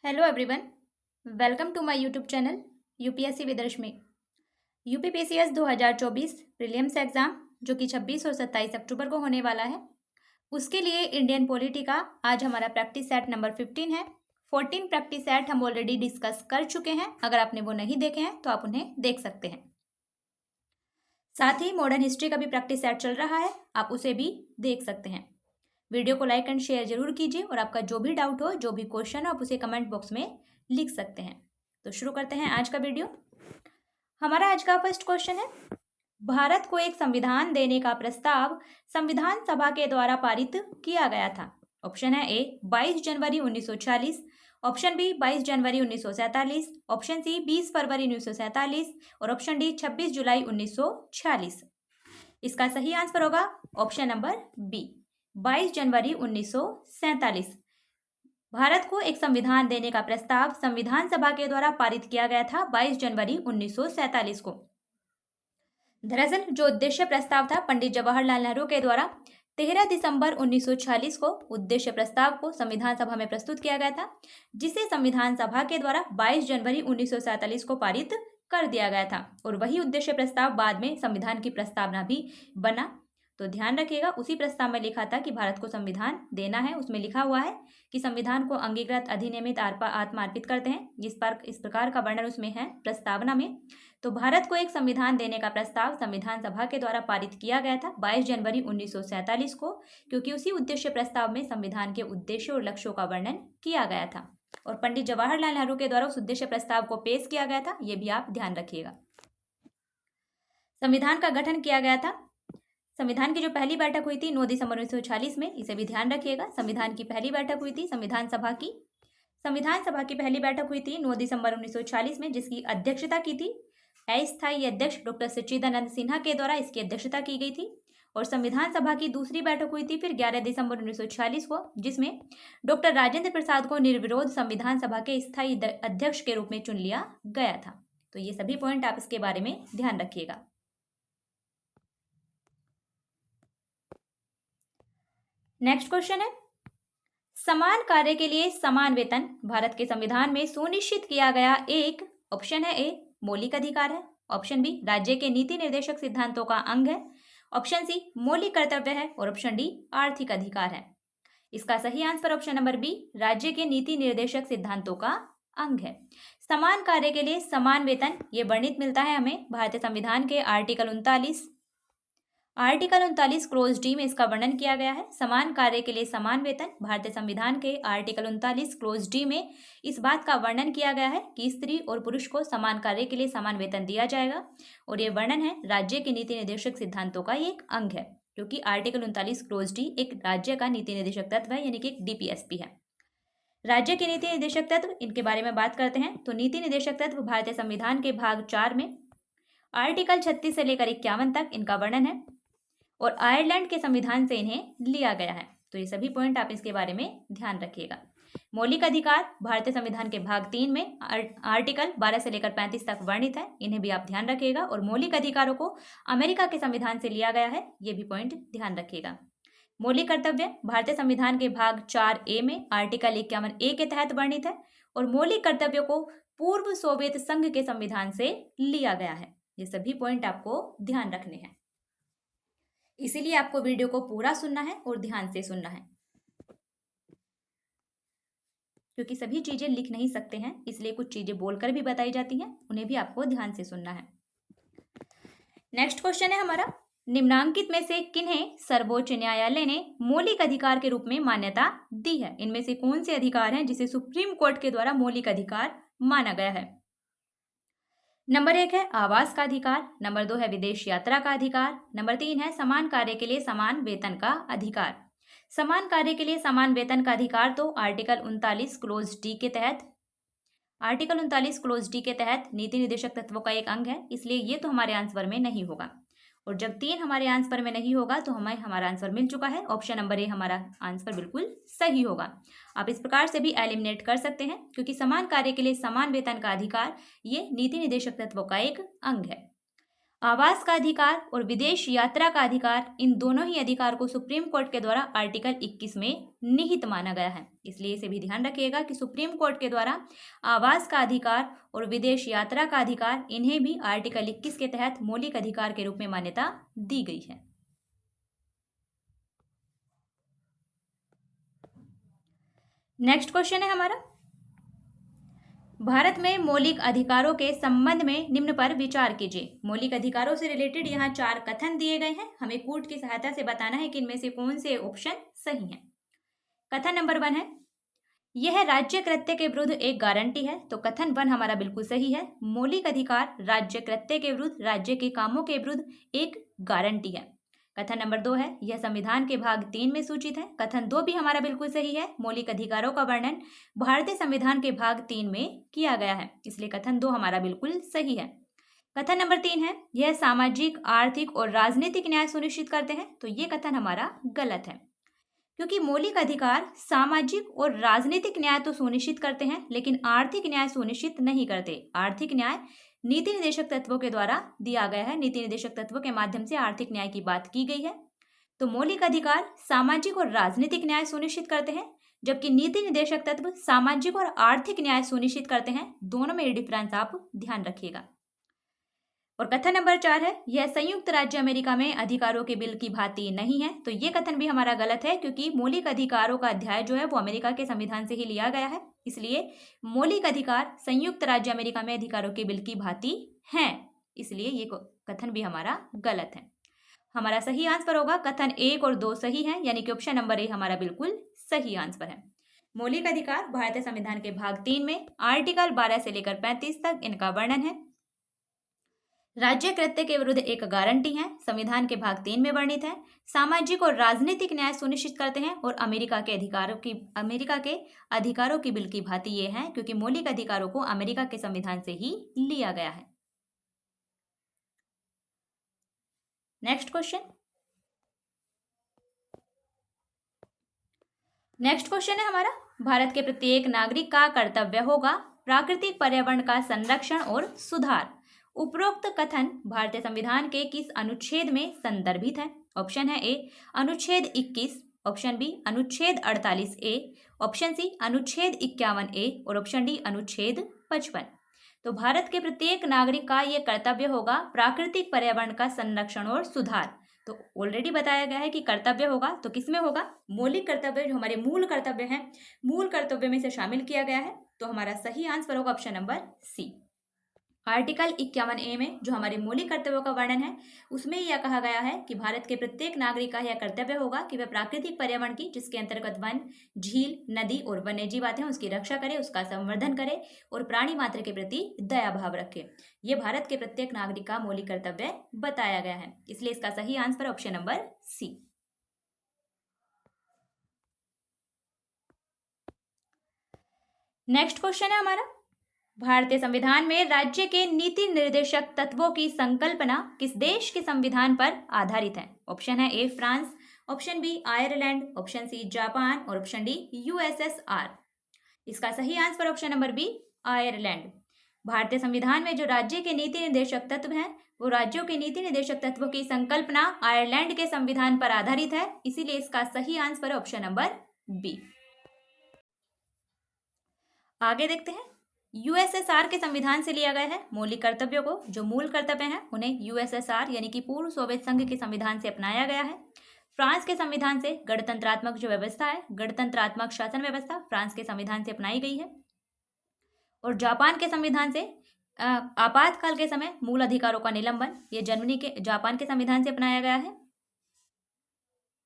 Hello everyone, welcome to my YouTube channel UPSC with Rashmi. UPPCS 2024 prelims exam जो कि 26 और 27 अक्टूबर को होने वाला है, उसके लिए इंडियन पॉलिटी का आज हमारा प्रैक्टिस सेट नंबर 15 है। 14 प्रैक्टिस सेट हम ऑलरेडी डिस्कस कर चुके हैं। अगर आपने वो नहीं देखे हैं तो आप उन्हें देख सकते हैं। साथ ही मॉडर्न हिस्ट्री का भी प्रैक्टिस सेट चल रहा है, आप उसे भी देख सकते हैं। वीडियो को लाइक एंड शेयर जरूर कीजिए और आपका जो भी डाउट हो, जो भी क्वेश्चन हो, आप उसे कमेंट बॉक्स में लिख सकते हैं। तो शुरू करते हैं आज का वीडियो। हमारा आज का फर्स्ट क्वेश्चन है, भारत को एक संविधान देने का प्रस्ताव संविधान सभा के द्वारा पारित किया गया था। ऑप्शन है ए 22 जनवरी 1946, ऑप्शन बी 22 जनवरी 1947, ऑप्शन सी 20 फरवरी 1947 और ऑप्शन डी 26 जुलाई 1946। इसका सही आंसर होगा ऑप्शन नंबर बी 22 जनवरी 1947। भारत को एक संविधान देने का प्रस्ताव संविधान सभा के द्वारा पारित किया गया था 22 जनवरी 1947 को। दरअसल जो उद्देश्य प्रस्ताव था पंडित जवाहरलाल नेहरू के द्वारा 13 दिसंबर 1946 को उद्देश्य प्रस्ताव को संविधान सभा में प्रस्तुत किया गया था, जिसे संविधान सभा के द्वारा 22 जनवरी 1947 को पारित कर दिया गया था और वही उद्देश्य प्रस्ताव बाद में संविधान की प्रस्तावना भी बना। तो ध्यान रखिएगा, उसी प्रस्ताव में लिखा था कि भारत को संविधान देना है। उसमें लिखा हुआ है कि संविधान को अंगीकृत अधिनियमित आत्मा अर्पित करते हैं। इस प्रकार का वर्णन उसमें है प्रस्तावना में। तो भारत को एक संविधान देने का प्रस्ताव संविधान सभा के द्वारा पारित किया गया था 22 जनवरी 1947 को, क्योंकि उसी उद्देश्य प्रस्ताव में संविधान के उद्देश्यों और लक्ष्यों का वर्णन किया गया था और पंडित जवाहरलाल नेहरू के द्वारा उस उद्देश्य प्रस्ताव को पेश किया गया था। ये भी आप ध्यान रखिएगा। संविधान का गठन किया गया था। संविधान की जो पहली बैठक हुई थी 9 दिसंबर 1946 में, इसे भी ध्यान रखिएगा। संविधान की पहली बैठक हुई थी संविधान सभा की पहली बैठक हुई थी 9 दिसंबर 1946 में, जिसकी अध्यक्षता की थी अस्थायी अध्यक्ष डॉक्टर सच्चिदानंद सिन्हा के द्वारा इसकी अध्यक्षता की गई थी। और संविधान सभा की दूसरी बैठक हुई थी फिर 11 दिसंबर 1946 को, जिसमें डॉक्टर राजेंद्र प्रसाद को निर्विरोध संविधान सभा के स्थायी अध्यक्ष के रूप में चुन लिया गया था। तो ये सभी पॉइंट आप इसके बारे में ध्यान रखिएगा। नेक्स्ट क्वेश्चन है, समान कार्य के लिए समान वेतन भारत के संविधान में सुनिश्चित किया गया एक, ऑप्शन है ए मौलिक अधिकार है, ऑप्शन बी राज्य के नीति निर्देशक सिद्धांतों का अंग है, ऑप्शन सी मौलिक कर्तव्य है और ऑप्शन डी आर्थिक अधिकार है। इसका सही आंसर ऑप्शन नंबर बी राज्य के नीति निर्देशक सिद्धांतों का अंग है। समान कार्य के लिए समान वेतन ये वर्णित मिलता है हमें भारतीय संविधान के आर्टिकल 39 क्लोज डी में इसका वर्णन किया गया है। समान कार्य के लिए समान वेतन भारतीय संविधान के आर्टिकल 39 क्लोज डी में इस बात का वर्णन किया गया है कि स्त्री और पुरुष को समान कार्य के लिए समान वेतन दिया जाएगा और ये वर्णन है राज्य के नीति निर्देशक सिद्धांतों का एक अंग है, क्योंकि आर्टिकल 39 क्लोज डी एक राज्य का नीति निर्देशक तत्व है, यानी कि एक डीपीएसपी है। राज्य के नीति निर्देशक तत्व, इनके बारे में बात करते हैं। तो नीति निर्देशक तत्व भारतीय संविधान के भाग 4 में आर्टिकल 36 से लेकर 51 तक इनका वर्णन है और आयरलैंड के संविधान से इन्हें लिया गया है। तो ये सभी पॉइंट आप इसके बारे में ध्यान रखिएगा। मौलिक अधिकार भारतीय संविधान के भाग 3 में आर्टिकल 12 से लेकर 35 तक वर्णित है, इन्हें भी आप ध्यान रखिएगा। और मौलिक अधिकारों को अमेरिका के संविधान से लिया गया है, ये भी पॉइंट ध्यान रखिएगा। मौलिक कर्तव्य भारतीय संविधान के भाग 4A में आर्टिकल 51A के तहत वर्णित है और मौलिक कर्तव्यों को पूर्व सोवियत संघ के संविधान से लिया गया है। ये सभी पॉइंट आपको ध्यान रखने हैं, इसीलिए आपको वीडियो को पूरा सुनना है और ध्यान से सुनना है, क्योंकि सभी चीजें लिख नहीं सकते हैं, इसलिए कुछ चीजें बोलकर भी बताई जाती हैं, उन्हें भी आपको ध्यान से सुनना है। नेक्स्ट क्वेश्चन है हमारा, निम्नांकित में से किन्हें सर्वोच्च न्यायालय ने मौलिक अधिकार के रूप में मान्यता दी है? इनमें से कौन से अधिकार हैं जिसे सुप्रीम कोर्ट के द्वारा मौलिक अधिकार माना गया है? नंबर 1 है आवास का अधिकार, नंबर 2 है विदेश यात्रा का अधिकार, नंबर 3 है समान कार्य के लिए समान वेतन का अधिकार। समान कार्य के लिए समान वेतन का अधिकार तो आर्टिकल 39 क्लोज डी के तहत नीति निर्देशक तत्वों का एक अंग है, इसलिए ये तो हमारे आंसर में नहीं होगा। और जब 3 हमारे आंसर में नहीं होगा तो हमें हमारा आंसर मिल चुका है, ऑप्शन नंबर ए हमारा आंसर बिल्कुल सही होगा। आप इस प्रकार से भी एलिमिनेट कर सकते हैं, क्योंकि समान कार्य के लिए समान वेतन का अधिकार ये नीति निर्देशक तत्वों का एक अंग है। आवास का अधिकार और विदेश यात्रा का अधिकार, इन दोनों ही अधिकार को सुप्रीम कोर्ट के द्वारा आर्टिकल 21 में निहित माना गया है। इसलिए इसे भी ध्यान रखिएगा कि सुप्रीम कोर्ट के द्वारा आवास का अधिकार और विदेश यात्रा का अधिकार, इन्हें भी आर्टिकल 21 के तहत मौलिक अधिकार के रूप में मान्यता दी गई है। नेक्स्ट क्वेश्चन है हमारा, भारत में मौलिक अधिकारों के संबंध में निम्न पर विचार कीजिए। मौलिक अधिकारों से रिलेटेड यहाँ 4 कथन दिए गए हैं, हमें कूट की सहायता से बताना है कि इनमें से कौन से ऑप्शन सही हैं। कथन नंबर 1 है, यह राज्य कृत्य के विरुद्ध एक गारंटी है। तो कथन 1 हमारा बिल्कुल सही है। मौलिक अधिकार राज्य कृत्य के विरुद्ध, राज्य के कामों के विरुद्ध एक गारंटी है। कथन नंबर 2 है, यह संविधान के भाग 3 में सूचित है। कथन 2 भी हमारा बिल्कुल सही है। मौलिक अधिकारों का वर्णन भारतीय संविधान के भाग 3 में किया गया है, इसलिए कथन 2 हमारा बिल्कुल सही है। कथन नंबर 3 है, यह सामाजिक, आर्थिक और राजनीतिक न्याय सुनिश्चित करते हैं। तो ये कथन हमारा गलत है, क्योंकि मौलिक अधिकार सामाजिक और राजनीतिक न्याय तो सुनिश्चित करते हैं, लेकिन आर्थिक न्याय सुनिश्चित नहीं करते। आर्थिक न्याय नीति निर्देशक तत्वों के द्वारा दिया गया है। नीति निर्देशक तत्वों के माध्यम से आर्थिक न्याय की बात की गई है। तो मौलिक अधिकार सामाजिक और राजनीतिक न्याय सुनिश्चित करते हैं, जबकि नीति निर्देशक तत्व सामाजिक और आर्थिक न्याय सुनिश्चित करते हैं। दोनों में डिफरेंस आप ध्यान रखिएगा। और कथन नंबर 4 है, यह संयुक्त राज्य अमेरिका में अधिकारों के बिल की भांति नहीं है। तो ये कथन भी हमारा गलत है, क्योंकि मौलिक अधिकारों का अध्याय जो है वो अमेरिका के संविधान से ही लिया गया है। इसलिए मौलिक अधिकार संयुक्त राज्य अमेरिका में अधिकारों के बिल की भांति हैं, इसलिए ये कथन भी हमारा गलत है। हमारा सही आंसर होगा कथन 1 और 2 सही है, यानी कि ऑप्शन नंबर ए हमारा बिल्कुल सही आंसर है। मौलिक अधिकार भारतीय संविधान के भाग 3 में आर्टिकल 12 से लेकर 35 तक इनका वर्णन है। राज्य कृत्य के विरुद्ध एक गारंटी है, संविधान के भाग 3 में वर्णित है। सामाजिक और राजनीतिक न्याय सुनिश्चित करते हैं, और अमेरिका के अधिकारों की बिल की भांति ये है, क्योंकि मौलिक अधिकारों को अमेरिका के संविधान से ही लिया गया है। नेक्स्ट क्वेश्चन है हमारा, भारत के प्रत्येक नागरिक का कर्तव्य होगा प्राकृतिक पर्यावरण का संरक्षण और सुधार। उपरोक्त कथन भारतीय संविधान के किस अनुच्छेद में संदर्भित है? ऑप्शन है ए अनुच्छेद 21, ऑप्शन बी अनुच्छेद 48 ए, ऑप्शन सी अनुच्छेद 51 ए और ऑप्शन डी अनुच्छेद 55। तो भारत के प्रत्येक नागरिक का यह कर्तव्य होगा प्राकृतिक पर्यावरण का संरक्षण और सुधार। तो ऑलरेडी बताया गया है कि कर्तव्य होगा, तो किसमें होगा? मौलिक कर्तव्य, जो हमारे मूल कर्तव्य हैं, मूल कर्तव्य में से शामिल किया गया है। तो हमारा सही आंसर होगा ऑप्शन नंबर सी। आर्टिकल 51 ए में जो हमारे मौलिक कर्तव्यों का वर्णन है, उसमें यह कहा गया है कि भारत के प्रत्येक नागरिक का यह कर्तव्य होगा कि वह प्राकृतिक पर्यावरण की, जिसके अंतर्गत वन, झील, नदी और वन्यजीव आते हैं, उसकी रक्षा करे, उसका संवर्धन करे और प्राणी मात्र के प्रति दया भाव रखे। ये भारत के प्रत्येक नागरिक का मौलिक कर्तव्य बताया गया है, इसलिए इसका सही answer option number C. Next question है हमारा, भारतीय संविधान में राज्य के नीति निर्देशक तत्वों की संकल्पना किस देश के संविधान पर आधारित है? ऑप्शन है A France, option B Ireland, option C Japan और ऑप्शन डी यूएसएसआर। इसका सही answer option number B Ireland. भारतीय संविधान में जो राज्य के नीति निर्देशक तत्व हैं, वो राज्यों के नीति निर्देशक तत्वों की संकल्पना आयरलैंड के संविधान पर आधारित है, इसीलिए इसका सही आंसर है ऑप्शन नंबर बी। आगे देखते हैं, यूएसएसआर के संविधान से लिया गया है मौलिक कर्तव्यों को। जो मूल कर्तव्य हैं उन्हें यूएसएसआर यानी कि पूर्व सोवियत संघ के संविधान से अपनाया गया है। फ्रांस के संविधान से गणतंत्रात्मक जो व्यवस्था है, गणतंत्रात्मक शासन व्यवस्था फ्रांस के संविधान से अपनाई गई है। और जापान के संविधान से आपातकाल के समय मूल अधिकारों का निलंबन, ये जापान के संविधान से अपनाया गया है।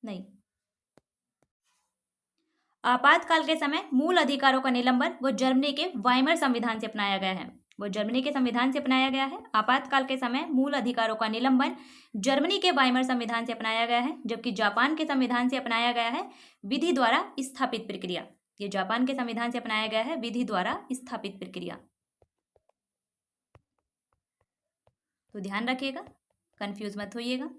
नहीं, आपातकाल के समय मूल अधिकारों का निलंबन वो जर्मनी के वाइमर संविधान से अपनाया गया है। वो जर्मनी के संविधान से अपनाया गया है। आपातकाल के समय मूल अधिकारों का निलंबन जर्मनी के वाइमर संविधान से अपनाया गया है, जबकि जापान के संविधान से अपनाया गया है विधि द्वारा स्थापित प्रक्रिया। ये जापान के संविधान से अपनाया गया है विधि द्वारा स्थापित प्रक्रिया। तो ध्यान रखिएगा, कंफ्यूज मत होइएगा।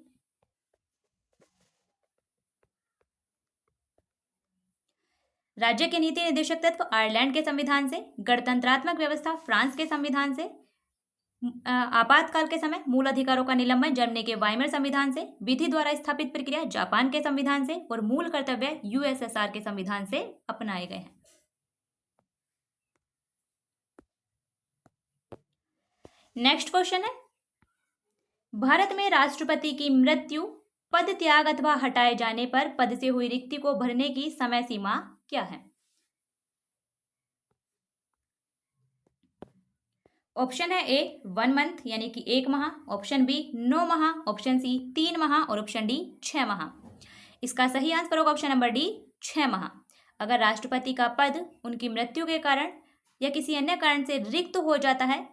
राज्य के नीति निर्देशक तत्व आयरलैंड के संविधान से, गणतंत्रात्मक व्यवस्था फ्रांस के संविधान से, आपातकाल के समय मूल अधिकारों का निलंबन जर्मनी के वाइमर संविधान से, विधि द्वारा स्थापित प्रक्रिया जापान के संविधान से और मूल कर्तव्य यूएसएसआर के संविधान से अपनाए गए हैं। नेक्स्ट क्वेश्चन है, भारत में राष्ट्रपति की मृत्यु, पद त्याग अथवा हटाए जाने पर पद से हुई रिक्ति को भरने की समय सीमा क्या है? ऑप्शन है ए 1 मंथ यानी कि 1 माह, ऑप्शन बी 9 माह, ऑप्शन सी 3 माह और ऑप्शन डी 6 माह। इसका सही आंसर होगा ऑप्शन नंबर डी 6 माह। अगर राष्ट्रपति का पद उनकी मृत्यु के कारण या किसी अन्य कारण से रिक्त हो जाता है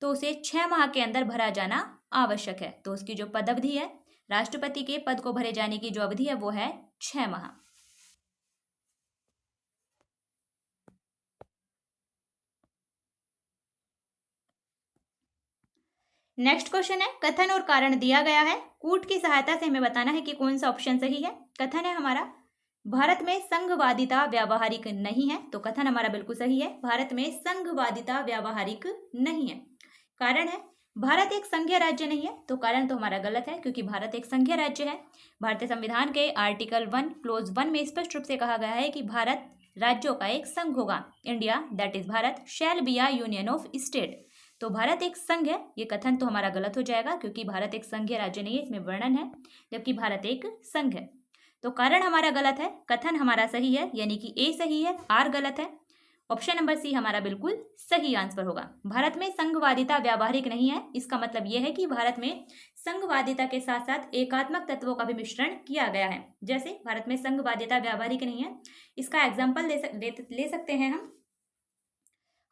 तो उसे 6 माह के अंदर भरा जाना आवश्यक है। तो उसकी जो पद अवधि है, राष्ट्रपति के पद को भरे जाने की जो अवधि है वो है 6 माह। नेक्स्ट क्वेश्चन है, कथन और कारण दिया गया है, कूट की सहायता से हमें बताना है कि कौन सा ऑप्शन सही है। कथन है हमारा, भारत में संघवादिता व्यावहारिक नहीं है, तो कथन हमारा बिल्कुल सही है, भारत में संघवादिता व्यावहारिक नहीं है। कारण है, भारत एक संघीय राज्य नहीं है, तो कारण तो हमारा गलत है क्योंकि भारत एक संघीय राज्य है। भारतीय संविधान के आर्टिकल 1 क्लोज 1 में स्पष्ट रूप से कहा गया है कि भारत राज्यों का एक संघ होगा। India that is Bharat shall be a union of state. तो भारत एक संघ है, ये कथन तो हमारा गलत हो जाएगा क्योंकि भारत एक संघीय राज्य नहीं है, इसमें वर्णन है, जबकि भारत एक संघ है। तो कारण हमारा गलत है, कथन हमारा सही है, यानी कि ए सही है, आर गलत है। ऑप्शन नंबर सी हमारा बिल्कुल सही आंसर होगा। भारत में संघवादिता व्यावहारिक नहीं है, इसका मतलब यह है कि भारत में संघवादिता के साथ साथ एकात्मक तत्वों का भी मिश्रण किया गया है। जैसे भारत में संघवादिता व्यावहारिक नहीं है, इसका एग्जाम्पल ले सकते हैं हम।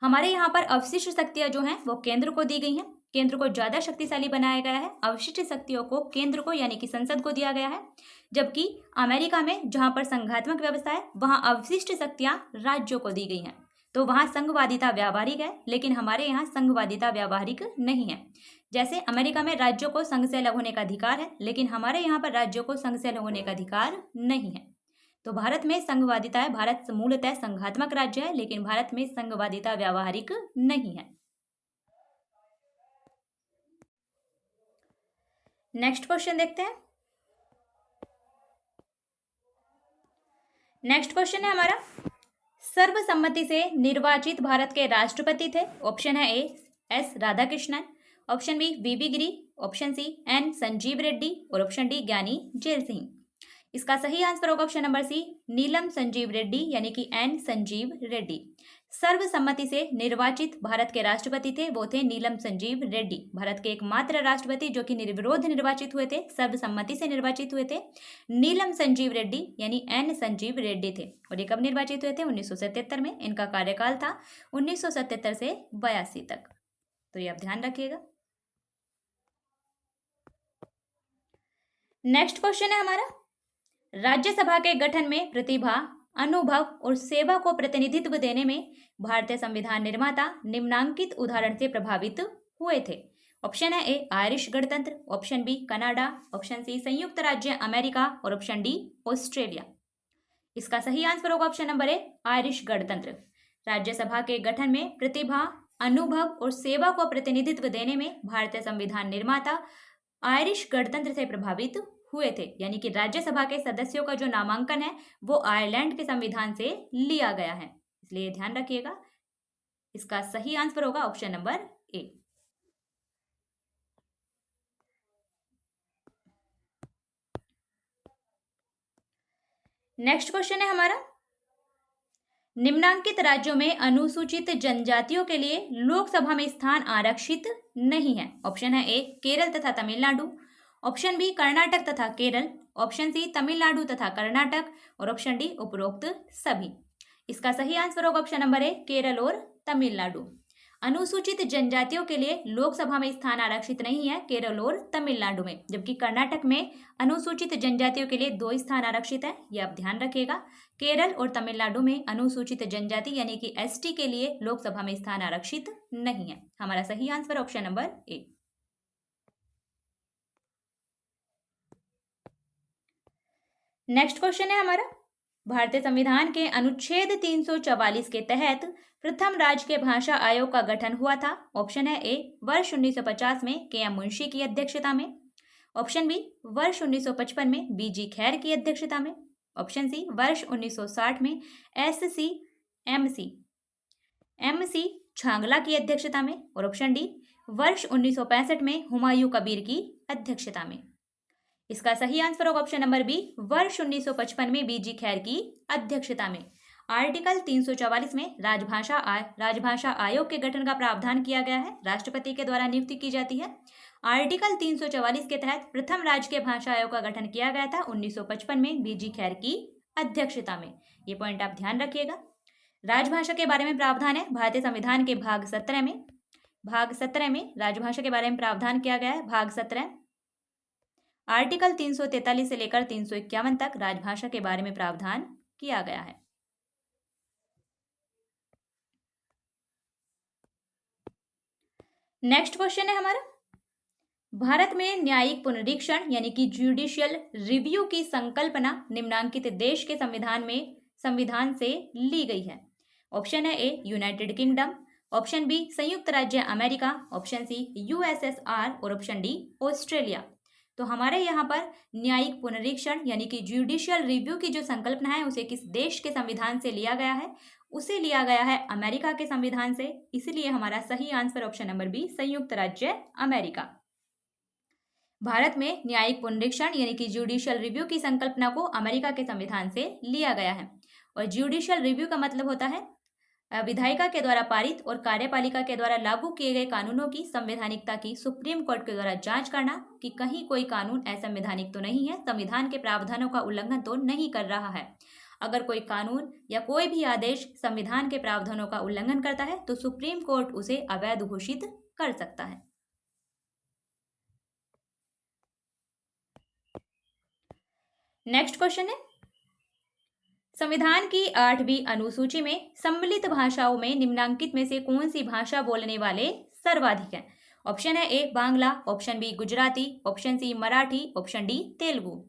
हमारे यहाँ पर अवशिष्ट शक्तियां जो हैं वो केंद्र को दी गई हैं, केंद्र को ज्यादा शक्तिशाली बनाया गया है, अवशिष्ट शक्तियों को केंद्र को यानी कि संसद को दिया गया है। जबकि अमेरिका में जहां पर संघात्मक व्यवस्था है वहां अवशिष्ट शक्तियां राज्यों को दी गई हैं, तो वहां संघवादिता व्यावहारिक है, लेकिन हमारे यहाँ संघवादिता व्यावहारिक नहीं है। जैसे अमेरिका में राज्यों को संघ से अलग होने का अधिकार है, लेकिन हमारे यहाँ पर राज्यों को संघ से अलग होने का अधिकार नहीं है। तो भारत में संघवादिता है, भारत मूलतः संघात्मक राज्य है, लेकिन भारत में संघवादिता व्यावहारिक नहीं है। नेक्स्ट क्वेश्चन देखते हैं। नेक्स्ट क्वेश्चन है हमारा, सर्वसम्मति से निर्वाचित भारत के राष्ट्रपति थे। ऑप्शन है A S Radhakrishnan, option B VV Giri, option C N Sanjeeva Reddy और ऑप्शन डी ज्ञानी जेल सिंह। इसका सही आंसर होगा option number C Neelam Sanjeeva Reddy यानी कि एन संजीव रेड्डी। सर्वसम्मति से निर्वाचित भारत के राष्ट्रपति थे वो थे नीलम संजीव रेड्डी। भारत के एकमात्र राष्ट्रपति जो कि निर्विरोध निर्वाचित हुए थे, सर्वसम्मति से निर्वाचित हुए थे, नीलम संजीव रेड्डी यानी एन संजीव रेड्डी थे। और ये कब निर्वाचित हुए थे? 1977 में। इनका कार्यकाल था 1977 से 82 तक। तो ये आप ध्यान रखिएगा। नेक्स्ट क्वेश्चन है हमारा, राज्यसभा के गठन में प्रतिभा, अनुभव और सेवा को प्रतिनिधित्व देने में भारतीय संविधान निर्माता निम्नांकित उदाहरण से प्रभावित हुए थे। ऑप्शन है ए आयरिश गणतंत्र, option B Canada, option C संयुक्त राज्य अमेरिका और ऑप्शन डी ऑस्ट्रेलिया। इसका सही आंसर होगा ऑप्शन नंबर ए आयरिश गणतंत्र। राज्यसभा के गठन में प्रतिभा, अनुभव और सेवा को प्रतिनिधित्व देने में भारतीय संविधान निर्माता आयरिश गणतंत्र से प्रभावित हुए थे, यानी कि राज्यसभा के सदस्यों का जो नामांकन है वो आयरलैंड के संविधान से लिया गया है, इसलिए ध्यान रखिएगा। इसका सही आंसर होगा option number A. Next question है हमारा, निम्नांकित राज्यों में अनुसूचित जनजातियों के लिए लोकसभा में स्थान आरक्षित नहीं है। ऑप्शन है ए केरल तथा तमिलनाडु, ऑप्शन बी कर्नाटक तथा केरल, ऑप्शन सी तमिलनाडु तथा कर्नाटक और ऑप्शन डी उपरोक्त सभी। इसका सही आंसर होगा ऑप्शन नंबर ए केरल और तमिलनाडु। अनुसूचित जनजातियों के लिए लोकसभा में स्थान आरक्षित नहीं है केरल और तमिलनाडु में, जबकि कर्नाटक में अनुसूचित जनजातियों के लिए 2 स्थान आरक्षित है, ये आप ध्यान रखिएगा। केरल और तमिलनाडु में अनुसूचित जनजाति यानी कि एसटी के लिए लोकसभा में स्थान आरक्षित नहीं है। हमारा सही answer option number A. Next question है हमारा, भारतीय संविधान के अनुच्छेद 344 के तहत प्रथम राजकीय भाषा आयोग का गठन हुआ था? ऑप्शन है ए वर्ष 1950 में के.एम. मुंशी की अध्यक्षता में, ऑप्शन बी वर्ष 1955 में बी.जी. खैर की अध्यक्षता में, ऑप्शन सी वर्ष 1960 में एम.सी. छांगला की अध्यक्षता में, और ऑप्शन डी वर्ष 1965 में हुमायूं कबीर की अध्यक्षता में। इसका सही आंसर होगा ऑप्शन नंबर बी वर्ष 1955 में बी.जी. खैर की अध्यक्षता में। आर्टिकल 344 में राजभाषा आयोग के गठन का प्रावधान किया गया है, राष्ट्रपति के द्वारा नियुक्ति की जाती है। आर्टिकल 344 के तहत प्रथम राजकीय भाषा आयोग का गठन किया गया था 1955 में बी.जी. खैर की अध्यक्षता में। ये पॉइंट आप ध्यान रखिएगा। राजभाषा के बारे में प्रावधान है भारतीय संविधान के भाग 17 में राजभाषा के बारे में प्रावधान किया गया है। भाग 17 आर्टिकल 343 से लेकर 351 तक राजभाषा के बारे में प्रावधान किया गया है। नेक्स्ट क्वेश्चन है हमारा, भारत में न्यायिक पुनरीक्षण यानी कि जुडिशियल रिव्यू की संकल्पना निम्नांकित देश के संविधान से ली गई है। ऑप्शन है ए यूनाइटेड किंगडम, ऑप्शन बी संयुक्त राज्य अमेरिका, ऑप्शन सी यूएसएसआर और ऑप्शन डी ऑस्ट्रेलिया। तो हमारे यहाँ पर न्यायिक पुनरीक्षण यानी कि जुडिशियल रिव्यू की जो संकल्पना है उसे किस देश के संविधान से लिया गया है? उसे लिया गया है अमेरिका के संविधान से, इसलिए हमारा सही आंसर ऑप्शन नंबर बी संयुक्त राज्य अमेरिका। भारत में न्यायिक पुनरीक्षण यानी कि जुडिशियल रिव्यू की संकल्पना को अमेरिका के संविधान से लिया गया है। और जुडिशियल रिव्यू का मतलब होता है विधायिका के द्वारा पारित और कार्यपालिका के द्वारा लागू किए गए कानूनों की संवैधानिकता की सुप्रीम कोर्ट के द्वारा जांच करना कि कहीं कोई कानून असंवैधानिक तो नहीं है, संविधान के प्रावधानों का उल्लंघन तो नहीं कर रहा है। अगर कोई कानून या कोई भी आदेश संविधान के प्रावधानों का उल्लंघन करता है तो सुप्रीम कोर्ट उसे अवैध घोषित कर सकता है। नेक्स्ट क्वेश्चन है, संविधान की 8वीं अनुसूची में सम्मिलित भाषाओं में निम्नांकित में से कौन सी भाषा बोलने वाले सर्वाधिक हैं? ऑप्शन है A Bangla, option B Gujarati, option C Marathi, option D Telugu.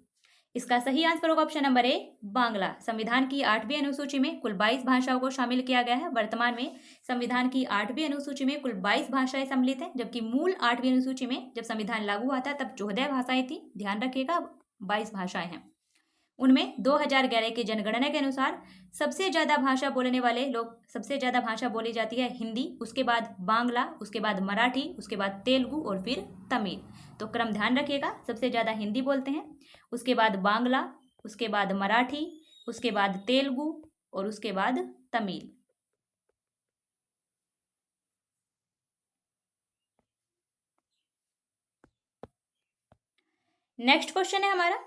इसका सही आंसर होगा ऑप्शन नंबर ए बांग्ला। संविधान की 8वीं अनुसूची में कुल 22 भाषाओं को शामिल किया गया है। वर्तमान में संविधान की 8वीं अनुसूची में कुल 22 भाषाएं सम्मिलित हैं, जबकि मूल 8वीं अनुसूची में जब संविधान लागू हुआ था तब 14 भाषाएं थी। ध्यान रखिएगा 22 भाषाएं हैं। उनमें 2011 की जनगणना के अनुसार सबसे ज्यादा भाषा बोली जाती है हिंदी, उसके बाद बांग्ला, उसके बाद मराठी, उसके बाद तेलुगु और फिर तमिल। तो क्रम ध्यान रखिएगा, सबसे ज्यादा हिंदी बोलते हैं, उसके बाद बांग्ला, उसके बाद मराठी, उसके बाद तेलुगु और उसके बाद तमिल। नेक्स्ट क्वेश्चन है हमारा,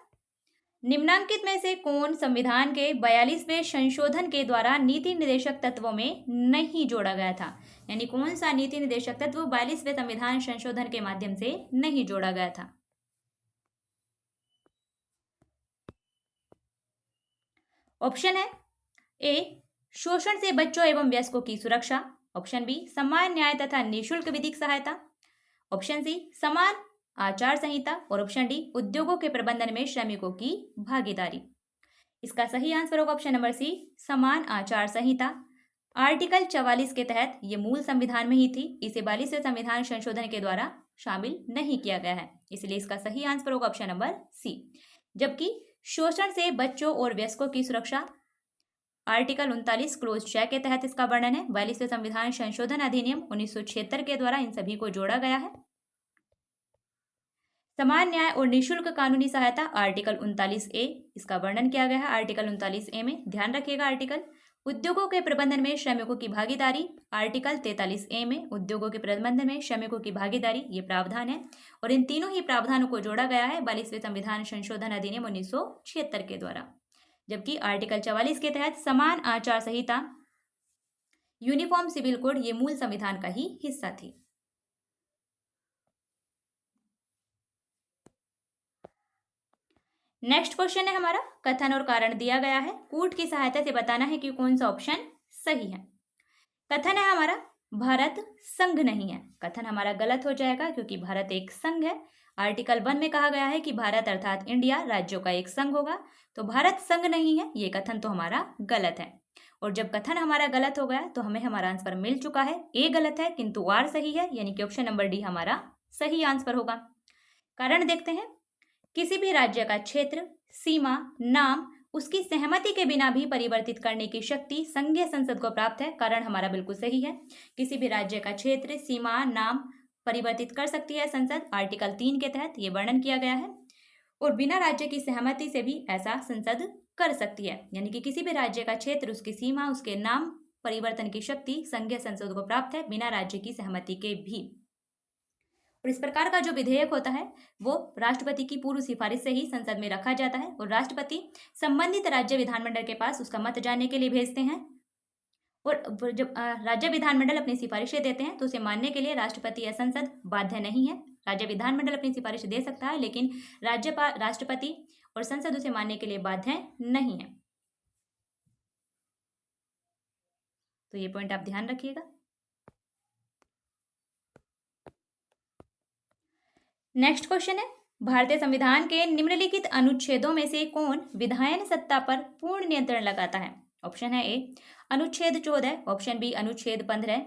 निम्नांकित में से कौन संविधान के 42वें संशोधन के द्वारा नीति निर्देशक तत्वों में नहीं जोड़ा गया था? यानी कौन सा नीति निर्देशक तत्व 42वें संविधान संशोधन के माध्यम से नहीं जोड़ा गया था? ऑप्शन है ए शोषण से बच्चों एवं वयस्कों की सुरक्षा, ऑप्शन बी समान न्याय तथा निःशुल्क विधिक सहायता, ऑप्शन सी समान आचार संहिता और ऑप्शन डी उद्योगों के प्रबंधन में श्रमिकों की भागीदारी। इसका सही आंसर होगा ऑप्शन नंबर सी समान आचार संहिता। आर्टिकल 44 के तहत ये मूल संविधान में ही थी, इसे 42वें संविधान संशोधन के द्वारा शामिल नहीं किया गया है, इसलिए इसका सही आंसर होगा ऑप्शन नंबर सी। जबकि शोषण से बच्चों और वयस्कों की सुरक्षा आर्टिकल 39 क्लोज 6 के तहत इसका वर्णन है। 42वें संविधान संशोधन अधिनियम 1976 के द्वारा इन सभी को जोड़ा गया है। समान न्याय और निःशुल्क कानूनी सहायता आर्टिकल 39A, इसका वर्णन किया गया है आर्टिकल 39A में। ध्यान रखिएगा आर्टिकल। उद्योगों के प्रबंधन में श्रमिकों की भागीदारी आर्टिकल 43A में, उद्योगों के प्रबंधन में श्रमिकों की भागीदारी ये प्रावधान है, और इन तीनों ही प्रावधानों को जोड़ा गया है 42वें संविधान संशोधन अधिनियम 1976 के द्वारा। जबकि आर्टिकल 44 के तहत समान आचार संहिता यूनिफॉर्म सिविल कोड ये मूल संविधान का ही हिस्सा थी। नेक्स्ट क्वेश्चन है हमारा, कथन और कारण दिया गया है, कूट की सहायता से बताना है कि कौन सा ऑप्शन सही है। कथन है हमारा भारत संघ नहीं है। कथन हमारा गलत हो जाएगा क्योंकि भारत एक संघ है। आर्टिकल 1 में कहा गया है कि भारत अर्थात इंडिया राज्यों का एक संघ होगा, तो भारत संघ नहीं है, ये कथन तो हमारा गलत है। और जब कथन हमारा गलत हो गया तो हमें हमारा आंसर मिल चुका है। ए गलत है किंतु आर सही है, यानी कि ऑप्शन नंबर डी हमारा सही आंसर होगा। कारण देखते हैं, किसी भी राज्य का क्षेत्र, सीमा, नाम उसकी सहमति के बिना भी परिवर्तित करने की शक्ति संघीय संसद को प्राप्त है। कारण हमारा बिल्कुल सही है। किसी भी राज्य का क्षेत्र, सीमा, नाम परिवर्तित कर सकती है संसद, आर्टिकल 3 के तहत ये वर्णन किया गया है। और बिना राज्य की सहमति से भी ऐसा संसद कर सकती है, यानी कि किसी भी राज्य का क्षेत्र, उसकी सीमा, उसके नाम परिवर्तन की शक्ति संघीय संसद को प्राप्त है बिना राज्य की सहमति के भी। और इस प्रकार का जो विधेयक होता है वो राष्ट्रपति की पूर्व सिफारिश से ही संसद में रखा जाता है और राष्ट्रपति संबंधित राज्य विधानमंडल के पास उसका मत जानने के लिए भेजते हैं। और जब राज्य विधानमंडल अपनी सिफारिशें देते हैं तो उसे मानने के लिए राष्ट्रपति या संसद बाध्य नहीं है। राज्य विधानमंडल अपनी सिफारिश दे सकता है, लेकिन राष्ट्रपति और संसद उसे मानने के लिए बाध्य नहीं है। तो ये पॉइंट आप ध्यान रखिएगा। नेक्स्ट क्वेश्चन है, भारतीय संविधान के निम्नलिखित अनुच्छेदों में से कौन विधायन सत्ता पर पूर्ण नियंत्रण लगाता है? ऑप्शन है ए अनुच्छेद 14, ऑप्शन बी अनुच्छेद 15,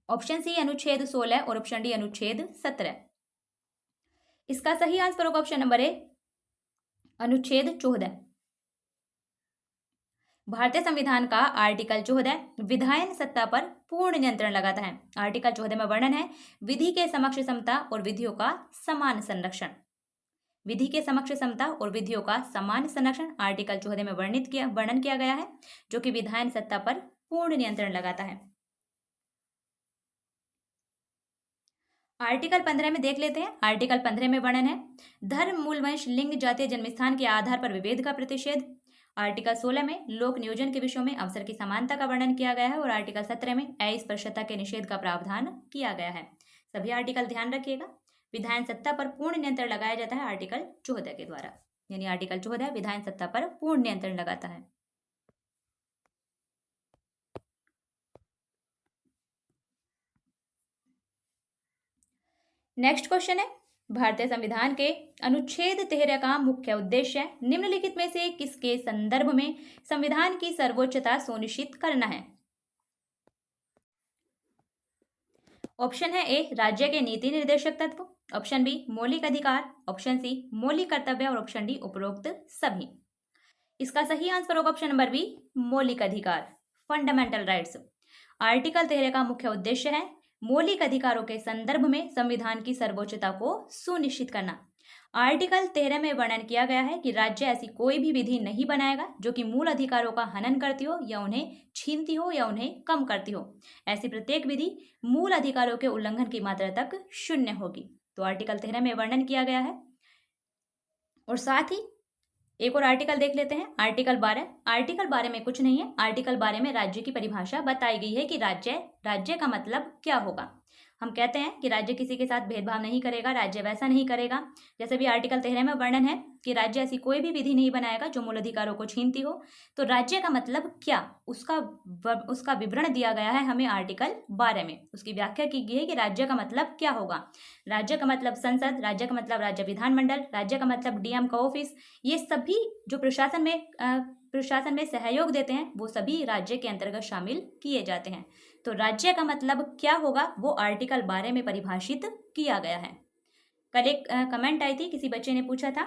ऑप्शन सी अनुच्छेद 16 और ऑप्शन डी अनुच्छेद 17। इसका सही आंसर होगा ऑप्शन नंबर ए अनुच्छेद 14। भारतीय संविधान का आर्टिकल 14 विधायन सत्ता पर पूर्ण नियंत्रण लगाता है। आर्टिकल 14 में वर्णन है विधि के समक्ष समता और विधियों का समान संरक्षण। विधि के समक्ष समता और विधियों का समान संरक्षण आर्टिकल 14 में वर्णन किया गया है, जो कि विधायन सत्ता पर पूर्ण नियंत्रण लगाता है। आर्टिकल 15 में देख लेते हैं। आर्टिकल 15 में वर्णन है धर्म, मूल वंश, लिंग, जातीय जन्मस्थान के आधार पर विभेद का प्रतिषेध। आर्टिकल 16 में लोक नियोजन के विषयों में अवसर की समानता का वर्णन किया गया है और आर्टिकल 17 में अस्पृश्यता के निषेध का प्रावधान किया गया है। सभी आर्टिकल ध्यान रखिएगा। विधायन सत्ता पर पूर्ण नियंत्रण लगाया जाता है आर्टिकल 14 के द्वारा, यानी आर्टिकल 14 विधायन सत्ता पर पूर्ण नियंत्रण लगाता है। नेक्स्ट क्वेश्चन है, भारतीय संविधान के अनुच्छेद 13 का मुख्य उद्देश्य निम्नलिखित में से किसके संदर्भ में संविधान की सर्वोच्चता सुनिश्चित करना है? ऑप्शन है ए राज्य के नीति निर्देशक तत्व, ऑप्शन बी मौलिक अधिकार, ऑप्शन सी मौलिक कर्तव्य और ऑप्शन डी उपरोक्त सभी। इसका सही आंसर होगा ऑप्शन नंबर बी मौलिक अधिकार, फंडामेंटल राइट्स। आर्टिकल 13 का मुख्य उद्देश्य है मौलिक अधिकारों के संदर्भ में संविधान की सर्वोच्चता को सुनिश्चित करना। आर्टिकल 13 में वर्णन किया गया है कि राज्य ऐसी कोई भी विधि नहीं बनाएगा जो कि मूल अधिकारों का हनन करती हो या उन्हें छीनती हो या उन्हें कम करती हो। ऐसी प्रत्येक विधि मूल अधिकारों के उल्लंघन की मात्रा तक शून्य होगी। तो आर्टिकल 13 में वर्णन किया गया है। और साथ ही एक और आर्टिकल देख लेते हैं, आर्टिकल 12। आर्टिकल 12 में कुछ नहीं है। आर्टिकल 12 में राज्य की परिभाषा बताई गई है कि राज्य का मतलब क्या होगा। हम कहते हैं कि राज्य किसी के साथ भेदभाव नहीं करेगा, राज्य वैसा नहीं करेगा। जैसे भी आर्टिकल 13 में वर्णन है कि राज्य ऐसी कोई भी विधि नहीं बनाएगा जो मूल अधिकारों को छीनती हो। तो राज्य का मतलब क्या, उसका विवरण दिया गया है हमें आर्टिकल 12 में। उसकी व्याख्या की गई है कि राज्य का मतलब क्या होगा। राज्य का मतलब संसद, राज्य का मतलब राज्य विधानमंडल, राज्य का मतलब डीएम का ऑफिस। ये सभी जो प्रशासन में सहयोग देते हैं वो सभी राज्य के अंतर्गत शामिल किए जाते हैं। तो राज्य का मतलब क्या होगा वो आर्टिकल 12 में परिभाषित किया गया है। कल एक कमेंट आई थी, किसी बच्चे ने पूछा था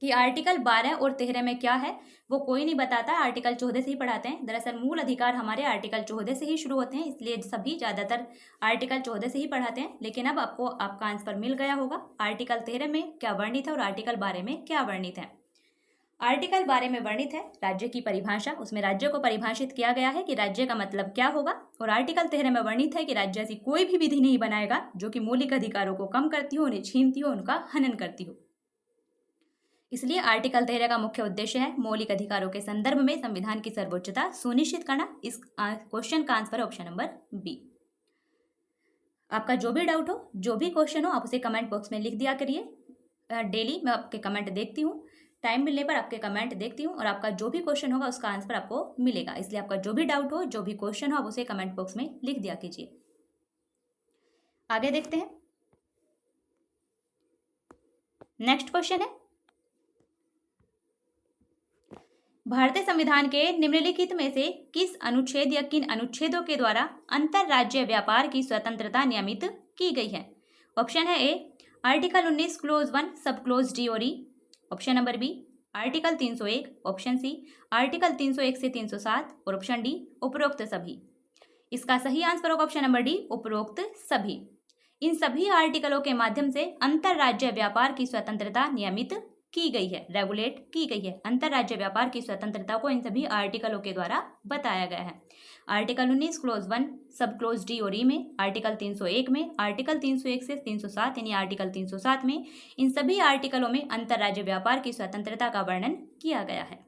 कि आर्टिकल 12 और 13 में क्या है, वो कोई नहीं बताता, आर्टिकल 14 से ही पढ़ाते हैं। दरअसल मूल अधिकार हमारे आर्टिकल 14 से ही शुरू होते हैं, इसलिए सभी ज़्यादातर आर्टिकल 14 से ही पढ़ाते हैं। लेकिन अब आपको आपका आंसर मिल गया होगा आर्टिकल 13 में क्या वर्णित है और आर्टिकल 12 में क्या वर्णित है। आर्टिकल 12 में वर्णित है राज्य की परिभाषा, उसमें राज्य को परिभाषित किया गया है कि राज्य का मतलब क्या होगा। और आर्टिकल 13 में वर्णित है कि राज्य ऐसी कोई भी विधि नहीं बनाएगा जो कि मौलिक अधिकारों को कम करती हो, उन्हें छीनती हो, उनका हनन करती हो। इसलिए आर्टिकल 13 का मुख्य उद्देश्य है मौलिक अधिकारों के संदर्भ में संविधान की सर्वोच्चता सुनिश्चित करना। इस क्वेश्चन का आंसर है ऑप्शन नंबर बी। आपका जो भी डाउट हो, जो भी क्वेश्चन हो, आप उसे कमेंट बॉक्स में लिख दिया करिए। डेली मैं आपके कमेंट देखती हूँ, टाइम मिलने पर आपके कमेंट देखती हूँ और आपका जो भी क्वेश्चन होगा उसका आंसर आपको मिलेगा। इसलिए आपका जो भी डाउट हो, जो भी क्वेश्चन हो, आप उसे कमेंट बॉक्स में लिख दिया कीजिए। आगे देखते हैं, नेक्स्ट क्वेश्चन है, भारतीय संविधान के निम्नलिखित में से किस अनुच्छेद या किन अनुच्छेदों के द्वारा अंतरराज्यीय व्यापार की स्वतंत्रता नियमित की गई है? ऑप्शन है ए आर्टिकल 19 क्लोज 1 सब क्लोज डी और E, option number B article 301, option C article 301 से 307 और ऑप्शन डी उपरोक्त सभी। इसका सही आंसर होगा ऑप्शन नंबर डी उपरोक्त सभी। इन सभी आर्टिकलों के माध्यम से अंतरराज्यीय व्यापार की स्वतंत्रता नियमित की गई है, रेगुलेट की गई है। अंतरराज्य व्यापार की स्वतंत्रता को इन सभी आर्टिकलों के द्वारा बताया गया है। आर्टिकल 19 क्लोज 1 सब क्लोज डी और ई में, आर्टिकल 301 में, आर्टिकल 301 से 307 यानी आर्टिकल 307 में, इन सभी आर्टिकलों में अंतरराज्य व्यापार की स्वतंत्रता का वर्णन किया गया है।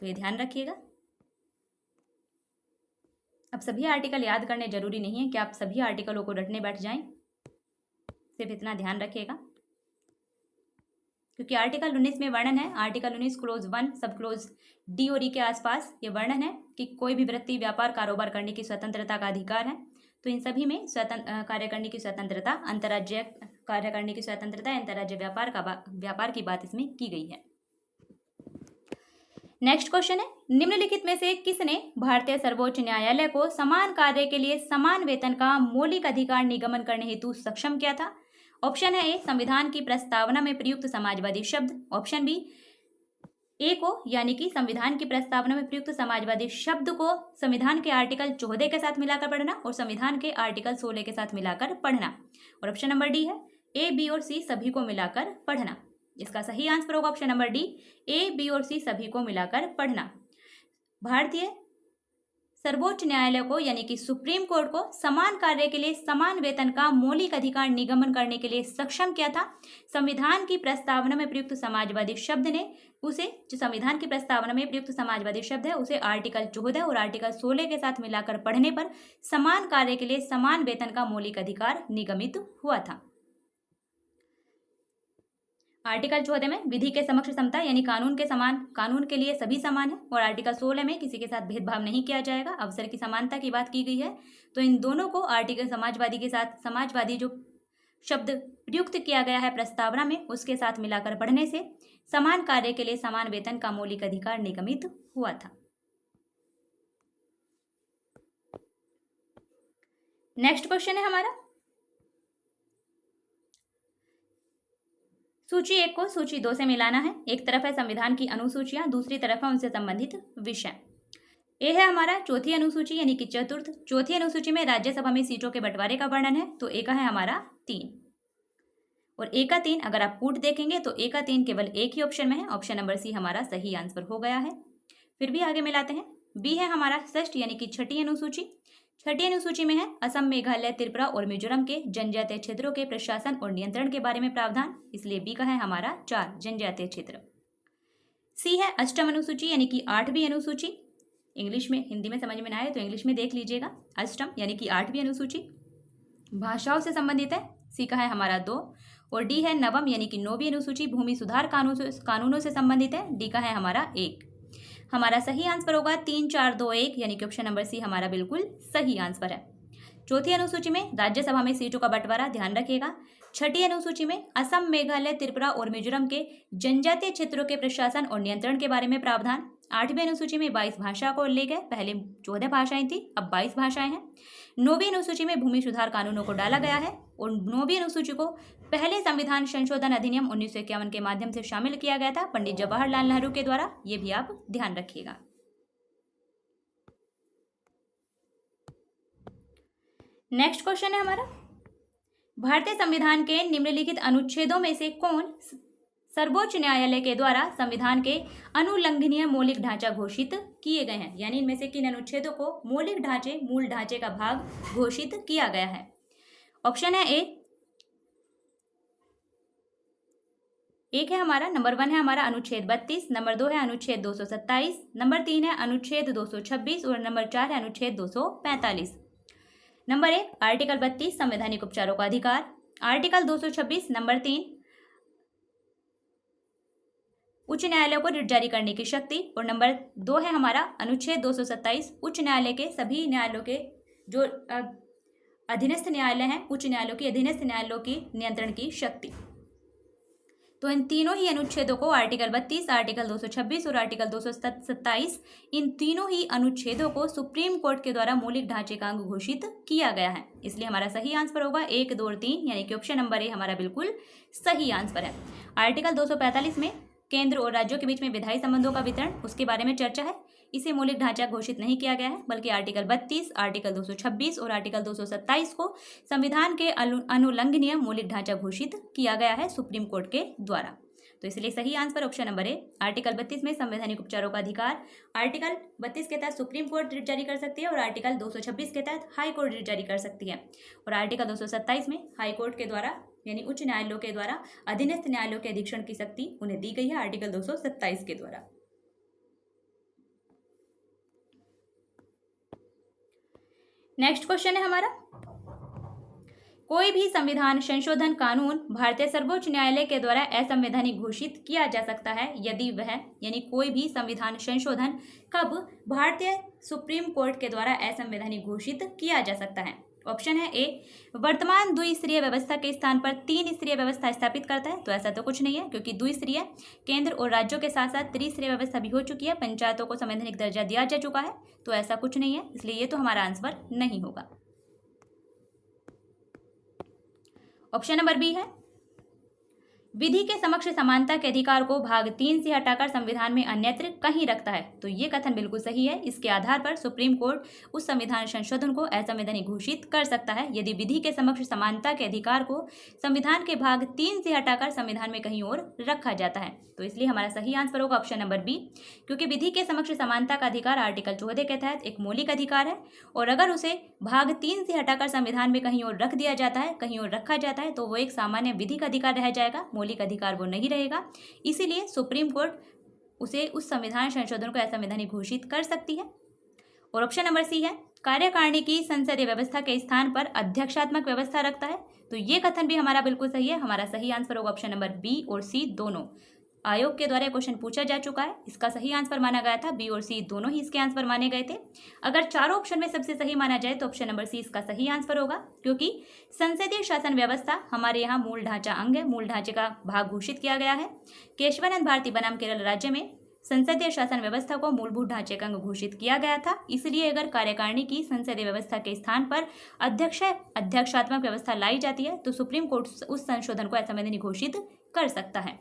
तो ये ध्यान रखिएगा। अब सभी आर्टिकल याद करने जरूरी नहीं है कि आप सभी आर्टिकलों को रटने बैठ जाएं, सिर्फ इतना ध्यान रखिएगा क्योंकि आर्टिकल 19 में वर्णन है, आर्टिकल 19 क्लोज 1 सब क्लोज डी और ई के आसपास ये वर्णन है कि कोई भी व्यक्ति व्यापार कारोबार करने की स्वतंत्रता का अधिकार है। तो इन सभी में कार्य करने की स्वतंत्रता, अंतर्राज्यीय कार्य करने की स्वतंत्रता, अंतर्राज्यीय व्यापार की बात इसमें की गई है। नेक्स्ट क्वेश्चन है, निम्नलिखित में से किसने भारतीय सर्वोच्च न्यायालय को समान कार्य के लिए समान वेतन का मौलिक अधिकार निगमन करने हेतु सक्षम किया था? ऑप्शन है ए संविधान की प्रस्तावना में प्रयुक्त समाजवादी शब्द, ऑप्शन बी ए को यानी कि संविधान की प्रस्तावना में प्रयुक्त समाजवादी शब्द को संविधान के आर्टिकल 14 के साथ मिलाकर पढ़ना और संविधान के आर्टिकल 16 के साथ मिलाकर पढ़ना, और ऑप्शन नंबर डी है ए बी और सी सभी को मिलाकर पढ़ना। इसका सही आंसर होगा option number D A B और सी सभी को मिलाकर पढ़ना। भारतीय सर्वोच्च न्यायालय को यानी कि सुप्रीम कोर्ट को समान कार्य के लिए समान वेतन का मौलिक अधिकार निगमन करने के लिए सक्षम किया था संविधान की प्रस्तावना में प्रयुक्त समाजवादी शब्द ने। उसे जो संविधान की प्रस्तावना में प्रयुक्त समाजवादी शब्द है उसे आर्टिकल 14 और आर्टिकल 16 के साथ मिलाकर पढ़ने पर समान कार्य के लिए समान वेतन का मौलिक अधिकार निगमित हुआ था। आर्टिकल 14 में विधि के समक्ष समता यानी कानून के समान, कानून के लिए सभी समान है, और आर्टिकल 16 में किसी के साथ भेदभाव नहीं किया जाएगा, अवसर की समानता की बात की गई है। तो इन दोनों को आर्टिकल समाजवादी के साथ, समाजवादी जो शब्द प्रयुक्त किया गया है प्रस्तावना में उसके साथ मिलाकर पढ़ने से समान कार्य के लिए समान वेतन का मौलिक अधिकार निगमित हुआ था। नेक्स्ट क्वेश्चन है हमारा, सूची 1 को सूची 2 से मिलाना है। एक तरफ है संविधान की अनुसूचियां, दूसरी तरफ है उनसे संबंधित विषय। ए है हमारा चौथी अनुसूची यानी कि चतुर्थ। चौथी अनुसूची में राज्यसभा में सीटों के बंटवारे का वर्णन है, तो ए का है हमारा 3 और ए का 3 अगर आप पुट देखेंगे तो ए का 3 केवल एक ही ऑप्शन में है, ऑप्शन नंबर सी हमारा सही आंसर हो गया है। फिर भी आगे मिलाते हैं। बी है हमारा षष्ठ यानी कि छठी अनुसूची। छठी अनुसूची में है असम, मेघालय, त्रिपुरा और मिजोरम के जनजातीय क्षेत्रों के प्रशासन और नियंत्रण के बारे में प्रावधान, इसलिए बी का है हमारा 4 जनजातीय क्षेत्र। सी है अष्टम अनुसूची यानी कि 8वीं अनुसूची। इंग्लिश में, हिंदी में समझ में ना आए तो इंग्लिश में देख लीजिएगा। अष्टम यानी कि 8वीं अनुसूची भाषाओं से संबंधित है, सी का है हमारा 2, और डी है नवम यानी कि 9वीं अनुसूची भूमि सुधार कानूनों से संबंधित है, डी का है हमारा 1। हमारा सही आंसर होगा 3 4 2 1 यानी कि ऑप्शन नंबर सी हमारा बिल्कुल सही आंसर है। चौथी अनुसूची में राज्यसभा में सीटों का बंटवारा ध्यान रखिएगा। छठी अनुसूची में असम, मेघालय, त्रिपुरा और मिजोरम के जनजातीय क्षेत्रों के प्रशासन और नियंत्रण के बारे में प्रावधान। 8वीं अनुसूची में 22 भाषा को उल्लेख है, पहले 14 भाषाएं थी अब 22 भाषाएं हैं। 9वीं अनुसूची में भूमि सुधार कानूनों को डाला गया है और 9वीं अनुसूची को पहले संविधान संशोधन अधिनियम 1951 के माध्यम से शामिल किया गया था पंडित जवाहरलाल नेहरू के द्वारा, ये भी आप ध्यान रखिएगा। नेक्स्ट क्वेश्चन है हमारा, भारतीय संविधान के निम्नलिखित अनुच्छेदों में से कौन सर्वोच्च न्यायालय के द्वारा संविधान के अनुल्लंघनीय मौलिक ढांचा घोषित किए गए हैं, यानी इनमें से किन अनुच्छेदों को मौलिक ढांचे, मूल ढांचे का भाग घोषित किया गया है। ऑप्शन है एक है हमारा नंबर 1 है हमारा अनुच्छेद 32, नंबर 2 है अनुच्छेद 227, नंबर 3 है अनुच्छेद 226 और नंबर 4 है अनुच्छेद 245। नंबर 1 आर्टिकल 32 संवैधानिक उपचारों का अधिकार, आर्टिकल 226 नंबर 3 उच्च न्यायालय को रिट जारी करने की शक्ति, और नंबर 2 है हमारा अनुच्छेद 227 उच्च न्यायालय के सभी न्यायालयों के जो अधीनस्थ न्यायालय हैं, उच्च न्यायालयों की अधीनस्थ न्यायालयों की नियंत्रण की शक्ति। तो इन तीनों ही अनुच्छेदों को आर्टिकल 32, आर्टिकल 226 और आर्टिकल 227, इन तीनों ही अनुच्छेदों को सुप्रीम कोर्ट के द्वारा मौलिक ढांचे का अंग घोषित किया गया है। इसलिए हमारा सही आंसर होगा 1, 2 और 3, यानी कि ऑप्शन नंबर ए हमारा बिल्कुल सही आंसर है। आर्टिकल 245 में केंद्र और राज्यों के बीच में विधायी संबंधों का वितरण, उसके बारे में चर्चा है। इसे मौलिक ढांचा घोषित नहीं किया गया है, बल्कि आर्टिकल 32, आर्टिकल 226 और आर्टिकल 227 को संविधान के अनुलंघनीय मौलिक ढांचा घोषित किया गया है सुप्रीम कोर्ट के द्वारा। तो इसलिए सही answer option number A. Article 32 में संवैधानिक उपचारों का अधिकार, आर्टिकल 32 के तहत सुप्रीम कोर्ट रिट जारी कर सकती है और आर्टिकल 226 के तहत हाई कोर्ट रिट जारी कर सकती है। और आर्टिकल 227 में हाई कोर्ट के द्वारा यानी उच्च न्यायालयों के द्वारा अधीनस्थ न्यायालयों के अधीक्षण की शक्ति उन्हें दी गई है आर्टिकल 227 के द्वारा। नेक्स्ट क्वेश्चन है हमारा, कोई भी संविधान संशोधन कानून भारतीय सर्वोच्च न्यायालय के द्वारा असंवैधानिक घोषित किया जा सकता है यदि वह, यानी कोई भी संविधान संशोधन कब भारतीय सुप्रीम कोर्ट के द्वारा असंवैधानिक घोषित किया जा सकता है। ऑप्शन है ए, वर्तमान द्विस्तरीय व्यवस्था के स्थान पर 3 स्तरीय व्यवस्था स्थापित करता है। तो ऐसा तो कुछ नहीं है, क्योंकि द्विस्तरीय केंद्र और राज्यों के साथ साथ त्रिस्तरीय व्यवस्था भी हो चुकी है, पंचायतों को संवैधानिक दर्जा दिया जा चुका है। तो ऐसा कुछ नहीं है, इसलिए ये तो हमारा आंसर नहीं होगा। ऑप्शन नंबर बी है, विधि के समक्ष समानता के अधिकार को भाग 3 से हटाकर संविधान में अन्यत्र कहीं रखता है। तो ये कथन बिल्कुल सही है। इसके आधार पर सुप्रीम कोर्ट उस संविधान संशोधन को असंवैधानिक घोषित कर सकता है यदि विधि के समक्ष समानता के अधिकार को संविधान के भाग 3 से हटाकर संविधान में कहीं और रखा जाता है। तो इसलिए हमारा सही आंसर होगा ऑप्शन नंबर बी, क्योंकि विधि के समक्ष समानता का अधिकार आर्टिकल 14 के तहत एक मौलिक अधिकार है और अगर उसे भाग 3 से हटाकर संविधान में कहीं और रख दिया जाता है, कहीं और रखा जाता है, तो वो एक सामान्य विधिक अधिकार रह जाएगा, मौलिक अधिकार वो नहीं रहेगा। इसीलिए सुप्रीम कोर्ट उसे उस संविधान संशोधन को असंवैधानिक घोषित कर सकती है। और ऑप्शन नंबर सी है, कार्यकारिणी की संसदीय व्यवस्था के स्थान पर अध्यक्षात्मक व्यवस्था रखता है। तो ये कथन भी हमारा बिल्कुल सही है। हमारा सही आंसर होगा ऑप्शन नंबर बी और सी दोनों। आयोग के द्वारा क्वेश्चन पूछा जा चुका है, इसका सही आंसर माना गया था, बी और सी दोनों ही इसके आंसर माने गए थे। अगर चारों ऑप्शन में सबसे सही माना जाए तो ऑप्शन नंबर सी इसका सही आंसर होगा, क्योंकि संसदीय शासन व्यवस्था हमारे यहाँ मूल ढांचा अंग है, मूल ढांचे का भाग घोषित किया गया है। केशवानंद भारती बनाम केरल राज्य में संसदीय शासन व्यवस्था को मूलभूत ढांचे का अंग घोषित किया गया था। इसलिए अगर कार्यकारिणी की संसदीय व्यवस्था के स्थान पर अध्यक्षात्मक व्यवस्था लाई जाती है तो सुप्रीम कोर्ट उस संशोधन को असंवैधानिक घोषित कर सकता है,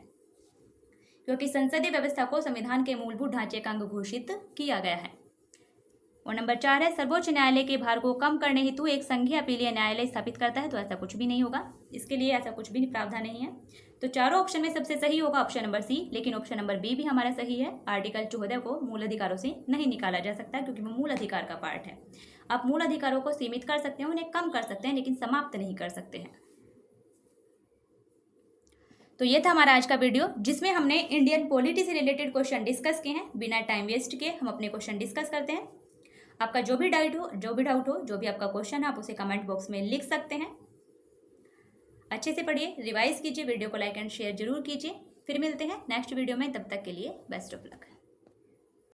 क्योंकि संसदीय व्यवस्था को संविधान के मूलभूत ढांचे का अंग घोषित किया गया है। और नंबर 4 है, सर्वोच्च न्यायालय के भार को कम करने हेतु एक संघीय अपीलीय न्यायालय स्थापित करता है। तो ऐसा कुछ भी नहीं होगा, इसके लिए ऐसा कुछ भी प्रावधान नहीं है। तो चारों ऑप्शन में सबसे सही होगा ऑप्शन नंबर सी, लेकिन ऑप्शन नंबर बी भी हमारा सही है। आर्टिकल 14 को मूल अधिकारों से नहीं निकाला जा सकता, क्योंकि वो मूल अधिकार का पार्ट है। आप मूल अधिकारों को सीमित कर सकते हैं, उन्हें कम कर सकते हैं, लेकिन समाप्त नहीं कर सकते हैं। तो ये था हमारा आज का वीडियो, जिसमें हमने इंडियन पॉलिटी से रिलेटेड क्वेश्चन डिस्कस किए हैं। बिना टाइम वेस्ट किए हम अपने क्वेश्चन डिस्कस करते हैं। आपका जो भी डाउट हो, जो भी आपका क्वेश्चन है, आप उसे कमेंट बॉक्स में लिख सकते हैं। अच्छे से पढ़िए, रिवाइज कीजिए, वीडियो को लाइक एंड शेयर जरूर कीजिए। फिर मिलते हैं नेक्स्ट वीडियो में, तब तक के लिए बेस्ट ऑफ लक।